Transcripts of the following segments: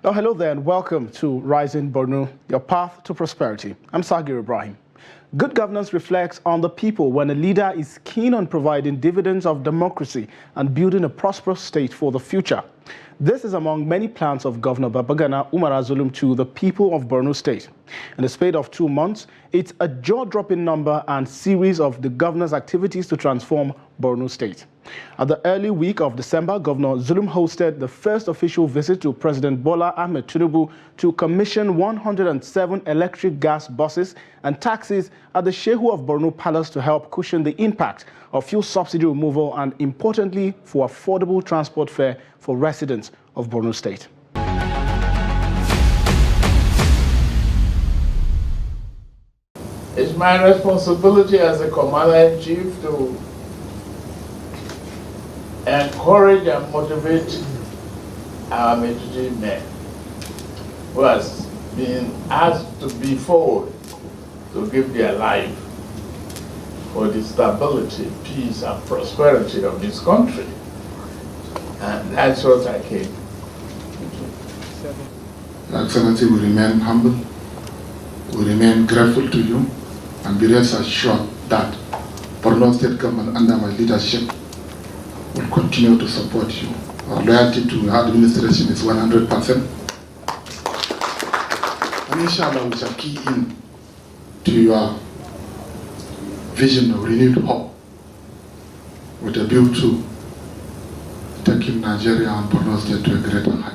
Oh, hello there and welcome to Rising Borno, your path to prosperity. I'm Sagir Ibrahim. Good governance reflects on the people when a leader is keen on providing dividends of democracy and building a prosperous state for the future. This is among many plans of Governor Babagana Umar Zulum to the people of Borno State. In the span of 2 months, it's a jaw-dropping number and series of the governor's activities to transform Borno State. At the early week of December, Governor Zulum hosted the first official visit to President Bola Ahmed Tinubu to commission 107 electric gas buses and taxis at the Shehu of Borno Palace to help cushion the impact of fuel subsidy removal and, importantly, for affordable transport fare for residents of Borno State. It's my responsibility as a commander-in-chief to encourage and motivate our military men who has been asked to be forward to give their life for the stability, peace, and prosperity of this country. And that's what I came to do. Your Excellency, we remain humble, we remain grateful to you, and be rest assured that Borno State Government under my leadership will continue to support you. Our loyalty to our administration is 100%. And inshallah, we shall key in to your vision of renewed hope with a view to taking Nigeria and Borno State to a greater height.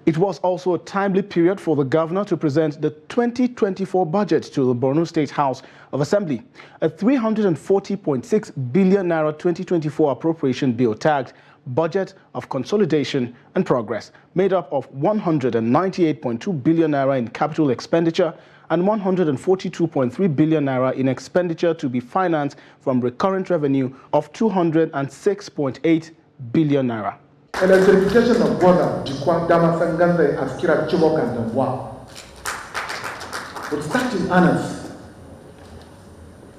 It was also a timely period for the governor to present the 2024 budget to the Borno State House of Assembly. A 340.6 billion naira 2024 appropriation bill tagged Budget of Consolidation and Progress, made up of 198.2 billion naira in capital expenditure and 142.3 billion naira in expenditure to be financed from recurrent revenue of 206.8 billion naira. Electrification of Borno, Jikwa, Damasanganda, Askira, Chibok, and Damwa will start in earnest.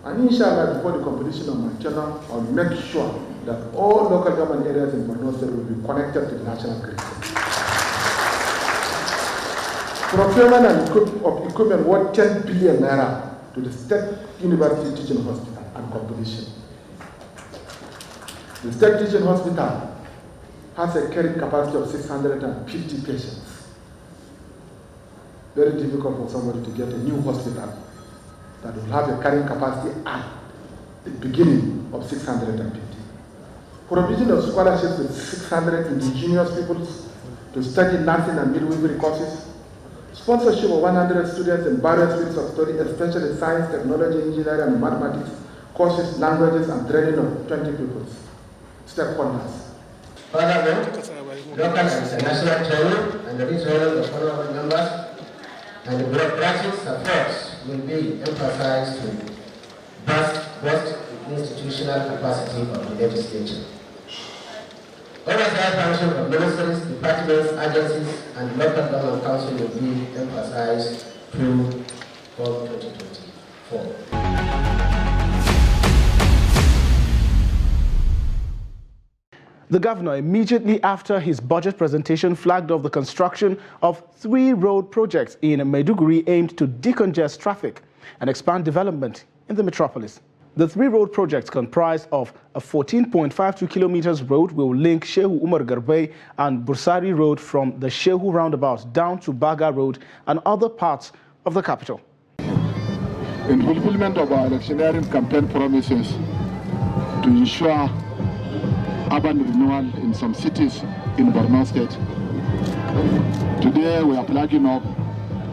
And inshallah, before the completion of my channel, I will make sure that all local government areas in Borno State will be connected to the national grid. Procurement of equipment worth 10 billion naira to the State University Teaching Hospital and completion. The State Teaching Hospital has a carrying capacity of 650 patients. Very difficult for somebody to get a new hospital that will have a carrying capacity at the beginning of 650. Provision of scholarships with 600 indigenous people to study nursing and midwifery courses. Sponsorship of 100 students in various fields of study, especially science, technology, engineering, and mathematics courses, languages, and training of 20 people. Stakeholders. Furthermore, local and international training and the retraining of honorable members and the bureaucratic efforts will be emphasized to boost institutional capacity of the legislature. Oversight function of ministries, departments, agencies, and local government council will be emphasized through 2024. The governor, immediately after his budget presentation, flagged off the construction of 3 road projects in Maiduguri aimed to decongest traffic and expand development in the metropolis. The 3 road projects comprise of a 14.52 kilometers road will link Shehu Umar Garbey and Bursari Road from the Shehu roundabout down to Baga Road and other parts of the capital. In fulfillment of our electioneering campaign promises to ensure urban renewal in some cities in Borno State, today we are plugging up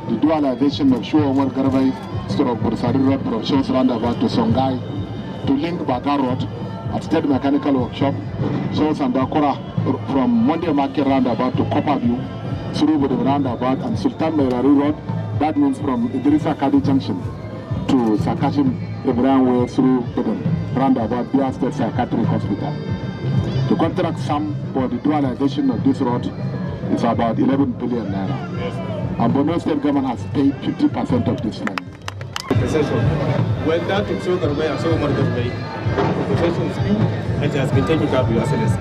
the dualization of Shehu Umar Garbey Bursari Road from Shaw's roundabout to Songhai to link Baga Road at State Mechanical Workshop, Shaw's and Bakura from Monday Market roundabout to Copper View through the roundabout and Sultan Merari Road. That means from Idrissa Kadi Junction to Sakashim Ibrahim Way through the roundabout via State Psychiatric Hospital. The contract sum for the dualization of this road is about 11 billion naira. Yes. And Borno State government has paid 50% of this money. Well, that is so that we are so much conversation is due, and it has been taken care of with Your Excellency.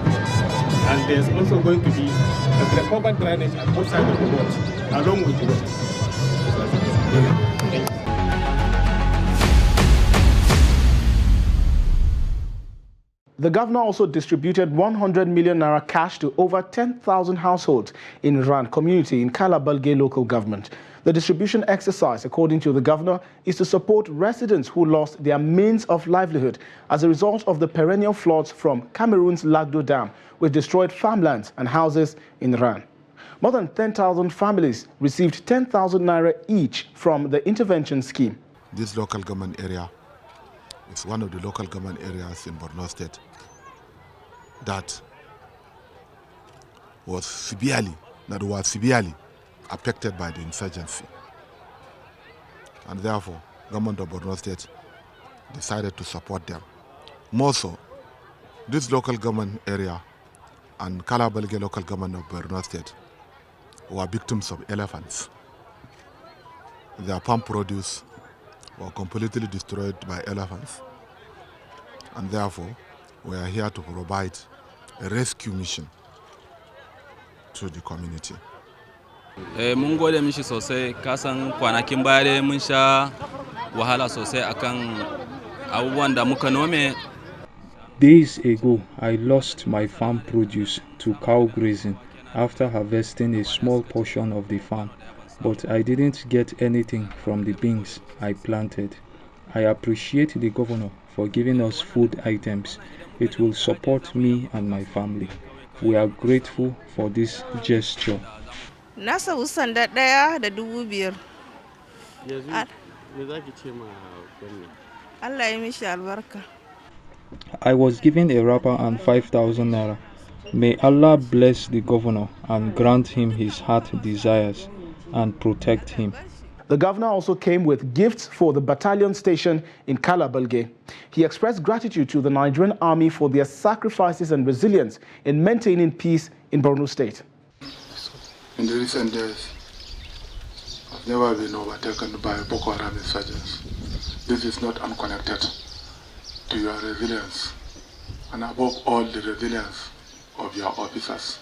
And there's also going to be a covered drainage at both sides of the road, along with the road. Thank you. The governor also distributed 100 million naira cash to over 10,000 households in Ran community in Kalabalge local government. The distribution exercise, according to the governor, is to support residents who lost their means of livelihood as a result of the perennial floods from Cameroon's Lagdo Dam, which destroyed farmlands and houses in Ran. More than 10,000 families received 10,000 naira each from the intervention scheme. This local government area is one of the local government areas in Borno State that was severely affected by the insurgency. And therefore, government of Borno State decided to support them. More so, this local government area and Kalabalge local government of Borno State were victims of elephants. Their farm produce were completely destroyed by elephants. And therefore, we are here to provide a rescue mission to the community. Mun gode mishi sosai, kasan kwanakin baya dai mun sha wahala sosai akan abubuwan da muka nome. Days ago, I lost my farm produce to cow grazing after harvesting a small portion of the farm, but I didn't get anything from the beans I planted. I appreciate the governor for giving us food items. It will support me and my family. We are grateful for this gesture. Na samu sanda ɗaya da 5,000. Allah ya mishi albarka. I was given a wrapper and 5,000 naira. May Allah bless the governor and grant him his heart desires and protect him. The governor also came with gifts for the battalion station in Kalabalge. He expressed gratitude to the Nigerian army for their sacrifices and resilience in maintaining peace in Borno State. In the recent days, I've never been overtaken by Boko Haram insurgents. This is not unconnected to your resilience, and above all, the resilience of your officers.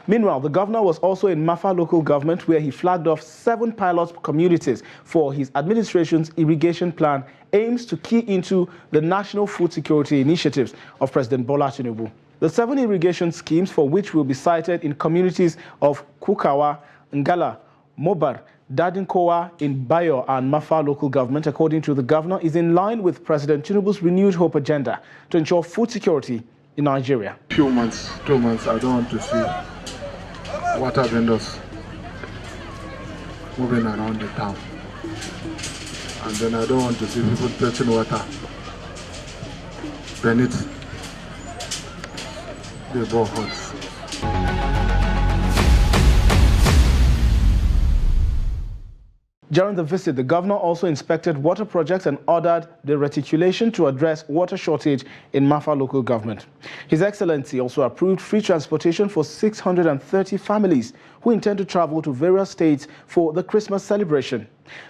Meanwhile, the governor was also in Mafa local government, where he flagged off 7 pilot communities for his administration's irrigation plan aims to key into the national food security initiatives of President Bola Tinubu. The 7 irrigation schemes, for which will be cited in communities of Kukawa, Ngala, Mobar, Dadinkowa in Bayo and Mafa local government, according to the governor, is in line with President Tinubu's renewed hope agenda to ensure food security in Nigeria. 2 months, I don't want to see water vendors moving around the town. And then I don't want to see people fetching water beneath the boreholes. During the visit, the governor also inspected water projects and ordered the reticulation to address water shortage in Mafa local government. His Excellency also approved free transportation for 630 families who intend to travel to various states for the Christmas celebration.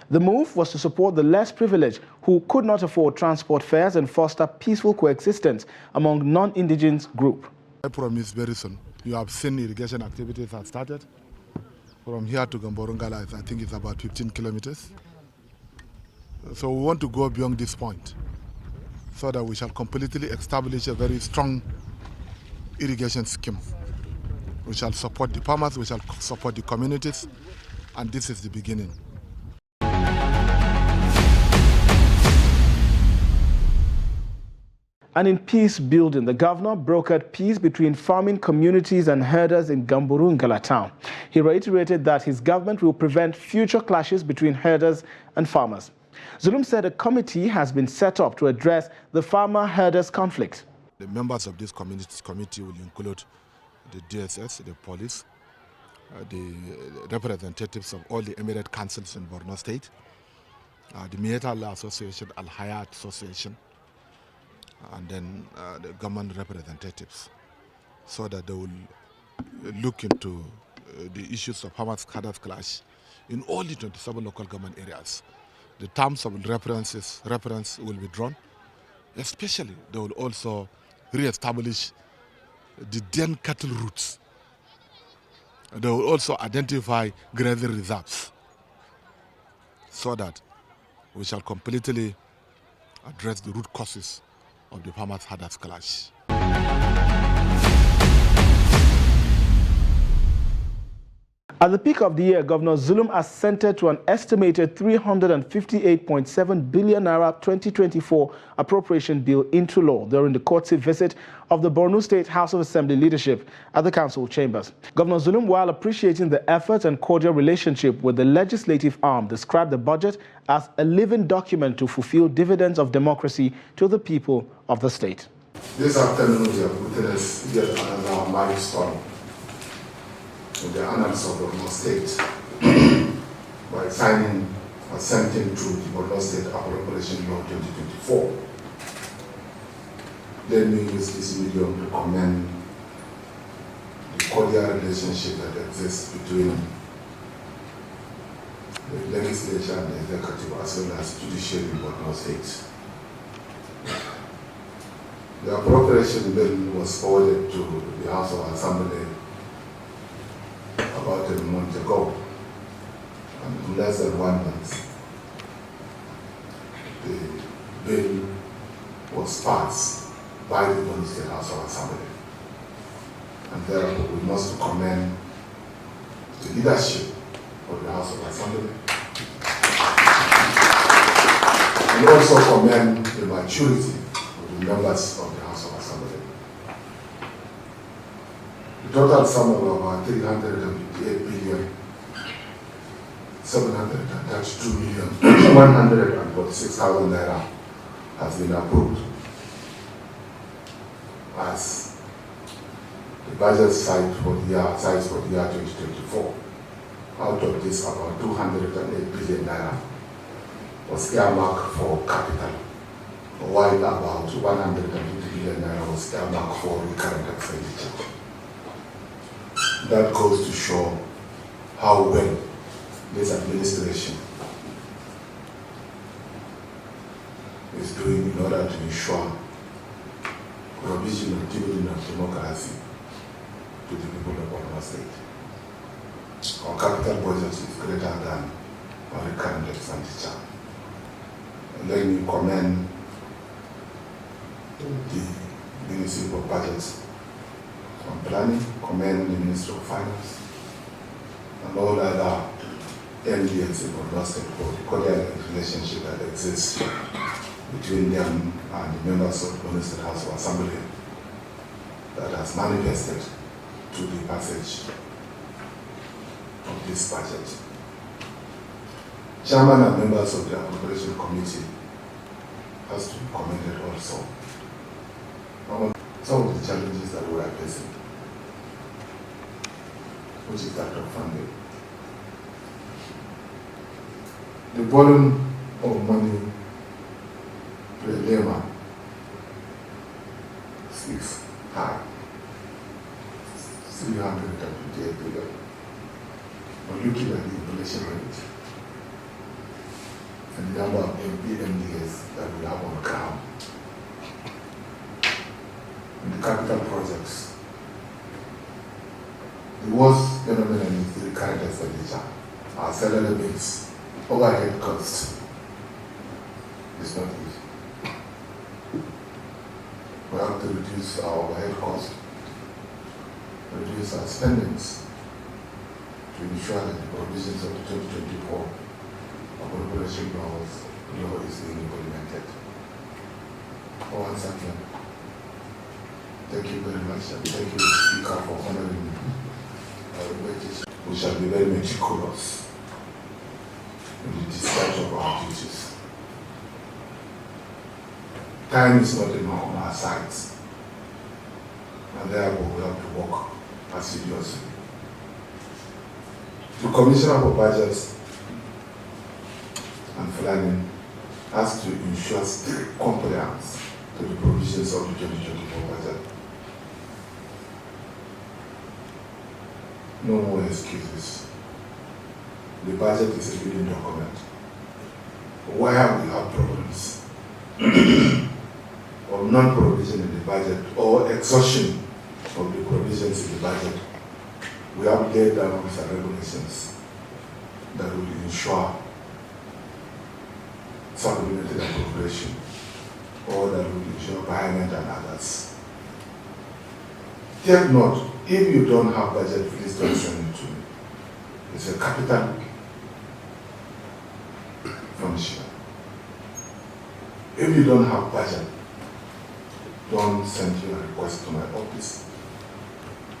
The move was to support the less privileged who could not afford transport fares and foster peaceful coexistence among non-indigenous groups. I promise very soon. You have seen irrigation activities have started. From here to Gamborungala, I think it's about 15 kilometers. So we want to go beyond this point so that we shall completely establish a very strong irrigation scheme. We shall support the farmers, we shall support the communities, and this is the beginning. And in peace building, the governor brokered peace between farming communities and herders in Gamborungala town. He reiterated that his government will prevent future clashes between herders and farmers. Zulum said a committee has been set up to address the farmer-herders conflict. The members of this committee will include the DSS, the police, the representatives of all the emirate councils in Borno State, the Military Law Association, Al-Hayat Association, and then the government representatives, so that they will look into the issues of farmers-herders clash in all the 27 local government areas. the terms of reference will be drawn. Especially, they will also re-establish the then cattle routes. They will also identify grazing reserves so that we shall completely address the root causes of the farmers-herders clash. At the peak of the year, Governor Zulum assented to an estimated 358.7 billion naira 2024 appropriation bill into law during the courtesy visit of the Borno State House of Assembly leadership at the council chambers. Governor Zulum, while appreciating the efforts and cordial relationship with the legislative arm, described the budget as a living document to fulfill dividends of democracy to the people of the state. This afternoon, we have witnessed yet another milestone in the annals of the Borno State by assenting to the Borno State Appropriation Law 2024. Let me use this medium to commend the cordial relationship that exists between the legislature and the executive as well as judiciary in Borno State. The appropriation bill was forwarded to the House of Assembly about a month ago, and in less than 1 month, the bill was passed by the Borno State House of Assembly. And therefore, we must commend the leadership of the House of Assembly and also commend the maturity of the members of the House of Assembly. The total sum of about 358 billion, 732 million, 146,000 naira has been approved as the budget size for the year 2024. Out of this, about 208 billion naira was earmarked for capital, while about 150 billion naira was earmarked for recurrent expenditure. That goes to show how well this administration is doing in order to ensure provision of dividend of democracy to the people of Borno State. Our capital budget is greater than our recurrent expenditure. And let me commend the Ministry of Budgets on planning, commend the Ministry of Finance, and all other MDs in Borno State for the cordial relationship that exists between them and the members of the Borno State House of Assembly that has manifested to the passage of this budget. Chairman and members of the Appropriation Committee has to be commended also on some of the challenges that we are facing, which is that of funding. The volume of money per layman is high, 358 billion. But looking at the inflation rate and the number of MPMDs that we have on ground, in the capital projects, the worst phenomenon is the recurrent expenditure. Our salary bills, overhead costs is not easy. We have to reduce our overhead costs, reduce our spendings to ensure that the provisions of the 2024 appropriation law is being implemented. Once again, thank you very much, and thank you, Speaker, for honoring our invitation. We shall be very meticulous in the discharge of our duties. Time is not enough on our sides, and therefore we have to work assiduously. The Commissioner for Budgets and Planning has to ensure strict compliance to the provisions of the 2024 budget. No more excuses. The budget is a living document. where we have problems of non-provision in the budget or exhaustion of the provisions in the budget, we have laid down some regulations that will ensure supplemental appropriation or that will ensure payment and others. Take note, if you don't have budget, please don't send it to me. It's a capital punishment. If you don't have budget, don't send your request to my office.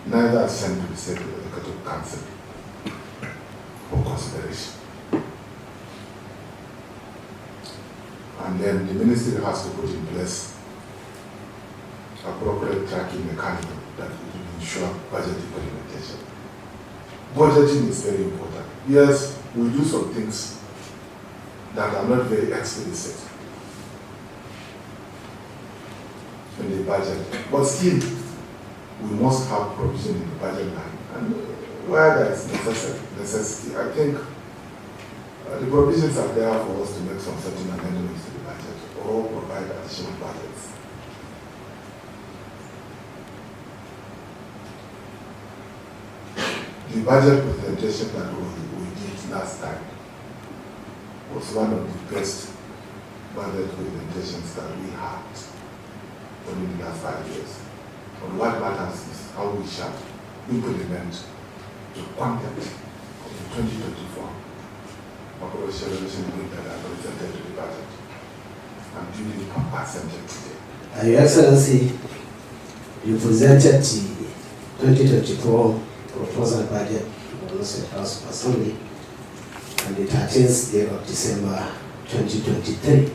Neither send to the State Executive Council for consideration. And then the ministry has to put in place appropriate tracking mechanism that will ensure budget implementation. Budgeting is very important. Yes, we do some things that are not very explicit in the budget, but still, we must have provision in the budget line. And where there is necessity, I think the provisions are there for us to make some certain amendments to the budget or provide additional budgets. The budget presentation that we did last time was one of the best budget presentations that we had in the last 5 years. But what matters is how we shall implement the content of the 2024 Operation Resolution Bill that are presented to the budget and duly presented today. Your Excellency, you presented the 2024 proposal budget to the State House of Assembly on the 13th day of December 2023,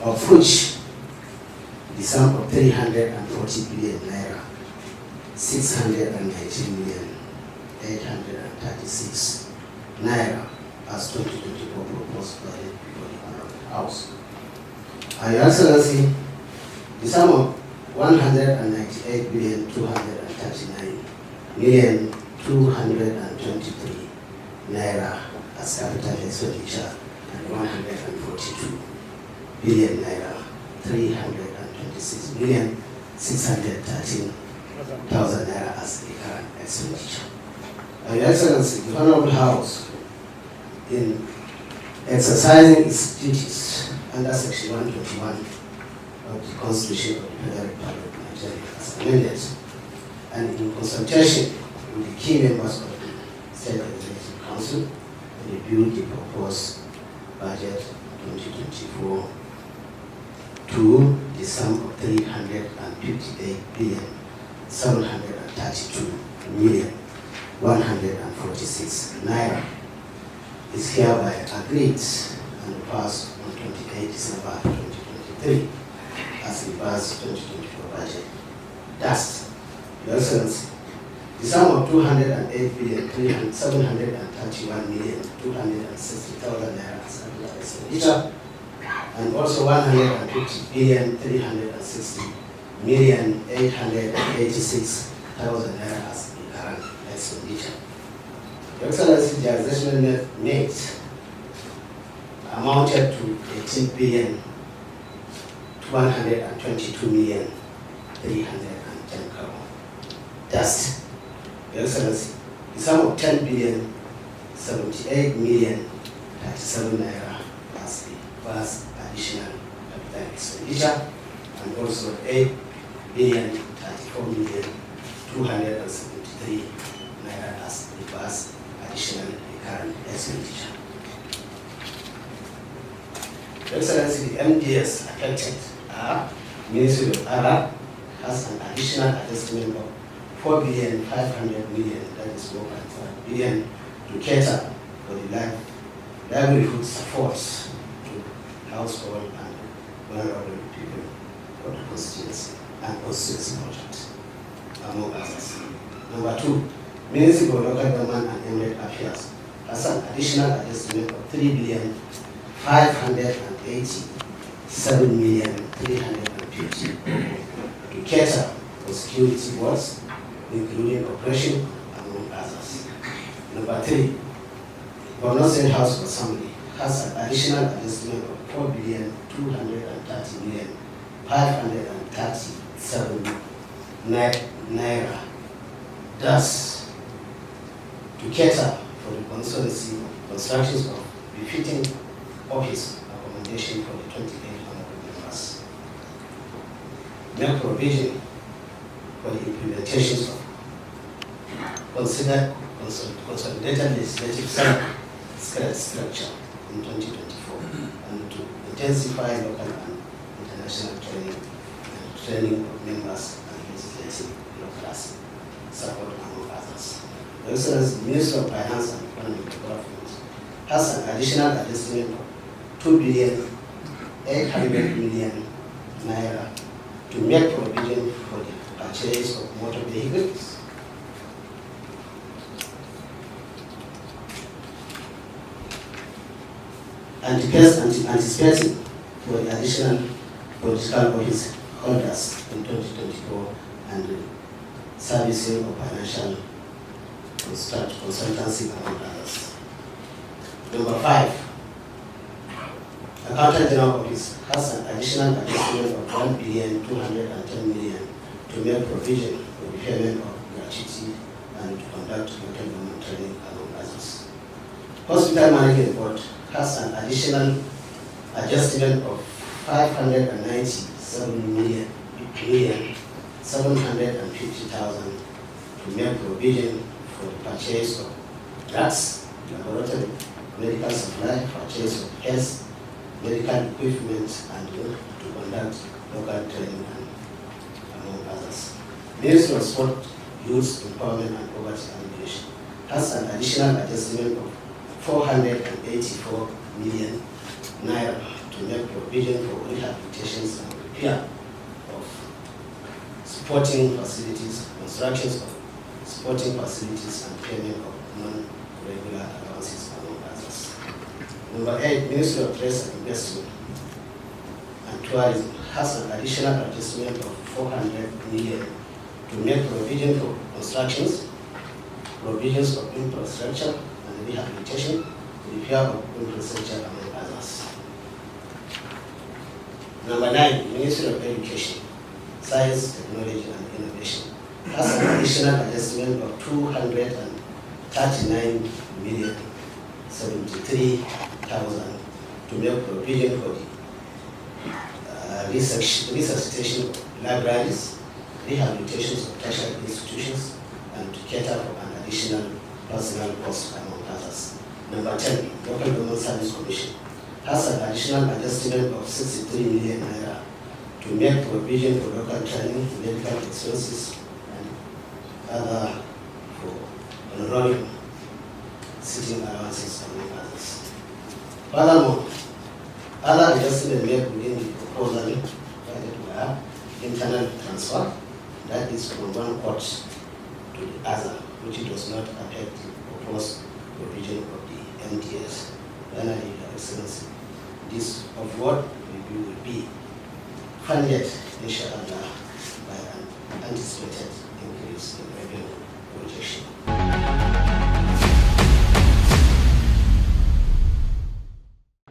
of which the sum of 340 billion naira, 619 million 836 naira as 2024 proposed budget before the House. Your Excellency, the sum of 198 billion 239 million 223 naira as capital expenditure and 142 billion naira 326 million 613 thousand naira as the current expenditure. Your Excellency, the Honorable House, in exercising its duties under Section 121 of the Constitution of the Federal Republic of Nigeria as amended, and in consultation with the key members of the State Executive Council, reviewed the proposed budget 2024 to the sum of 358 billion 732 million 146 naira is hereby agreed and passed on 28 December 2023 as revised 2024 budget. Thus, Your Excellency, the sum of 208 billion 731 million 260,000 naira as capital expenditure, and also 150 billion 360 million 886,000 naira as the current expenditure. Your Excellency, the adjustment made amounted to 18 billion 122 million 310 crore. Thus, Your Excellency, the sum of 10 billion 78 million 37 naira as the first additional capital expenditure, and also 8 billion 34 million 273 naira as the first additional recurrent expenditure. Your Excellency, the MDS affected are Ministry of Arab has an additional adjustment of 4 billion 500 million, that is 1.5 billion, to cater for the livelihood supports to household and vulnerable people of the constituency and constituency project, among others. Number 2, Ministry of Local Government and Emirate Affairs has an additional adjustment of 3 billion 587 million 350 to cater for security works, including operation, among others. Number 3, Borno State House of Assembly has an additional investment of 4,230,537 naira. Thus, to cater for the constituency constructions of befitting office accommodation for the 28 honorable members. Make provision for the implementations of considered consolidated legislative structure in 2024 and to intensify local and international training of members and legislative bureaucracy support among others. The Excellency, the Minister of Finance and Economic Development has an additional investment of 2,800,000,000 naira to make provision for the purchase of motor vehicles, anticipating for the additional political office holders in 2024 and the servicing of financial consultancy among others. Number 5, Accountant General Office has an additional investment of 1,210,000,000 to make provision for the payment of gratuity and to conduct local government training among others. Hospital Management Board has an additional adjustment of 597,750,000 to make provision for the purchase of drugs, laboratory, medical supply, purchase of health, medical equipment, and to conduct local training among others. Ministry of Sport, Youth Empowerment and Poverty Alleviation has an additional adjustment of 484 million naira to make provision for rehabilitations and repair of supporting facilities, constructions of supporting facilities, and payment of non-regular allowances among others. Number 8, Ministry of Trade and Investment and Tourism has an additional adjustment of 400 million to make provision for constructions, provisions of infrastructure and rehabilitation, repair of infrastructure among others. Number 9, Ministry of Education, Science, Technology and Innovation has an additional adjustment of 239,073,000 to make provision for the resuscitation of libraries, rehabilitations of tertiary institutions, and to cater for an additional personal cost among others. Number 10, Local Government Service Commission has an additional adjustment of 63 million naira to make provision for local training, medical expenses, and other for enrolling sitting allowances among others. Furthermore, other adjustments made within the proposal were internal transfer, that is from one court to the other, which does not affect the proposed provision of the MTS. Finally, Your Excellency, this of what review will be funded, inshallah, by an anticipated increase in revenue projection.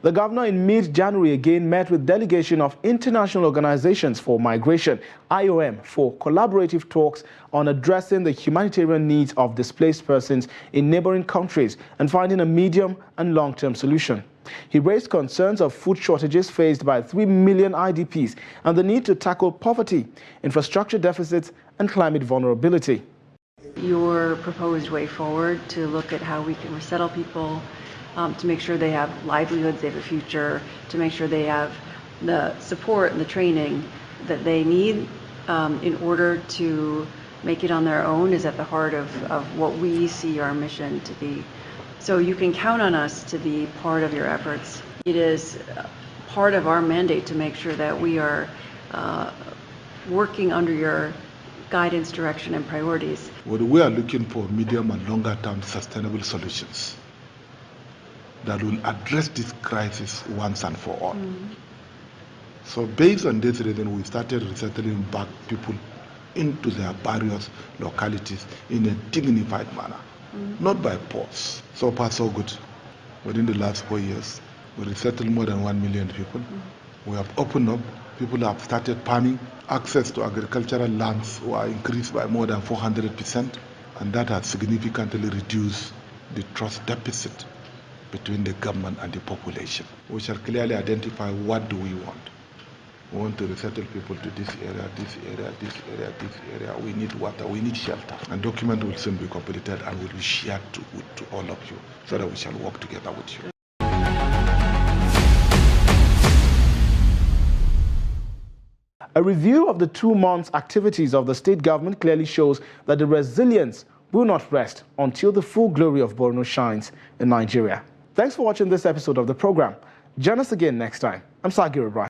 The governor in mid-January again met with delegation of International Organizations for Migration, IOM, for collaborative talks on addressing the humanitarian needs of displaced persons in neighboring countries and finding a medium and long-term solution. He raised concerns of food shortages faced by 3 million IDPs and the need to tackle poverty, infrastructure deficits, and climate vulnerability. Your proposed way forward to look at how we can resettle people, to make sure they have livelihoods, they have a future, to make sure they have the support and the training that they need in order to make it on their own is at the heart of what we see our mission to be. So you can count on us to be part of your efforts. It is part of our mandate to make sure that we are working under your guidance, direction, and priorities. Well, we are looking for medium and longer term sustainable solutions that will address this crisis once and for all. So based on this reason, we started resettling back people into their various localities in a dignified manner, not by force. So far so good. Within the last 4 years, We resettled more than 1 million people. We have opened up. People have started farming. Access to agricultural lands were increased by more than 400%. And that has significantly reduced the trust deficit between the government and the population. We shall clearly identify what do we want. We want to resettle people to this area, this area, this area, this area. We need water, we need shelter. And document will soon be completed and will be shared to all of you so that we shall work together with you. A review of the 2 months' activities of the state government clearly shows that the resilience will not rest until the full glory of Borno shines in Nigeria. Thanks for watching this episode of the program. Join us again next time. I'm Sagir Ibrahim.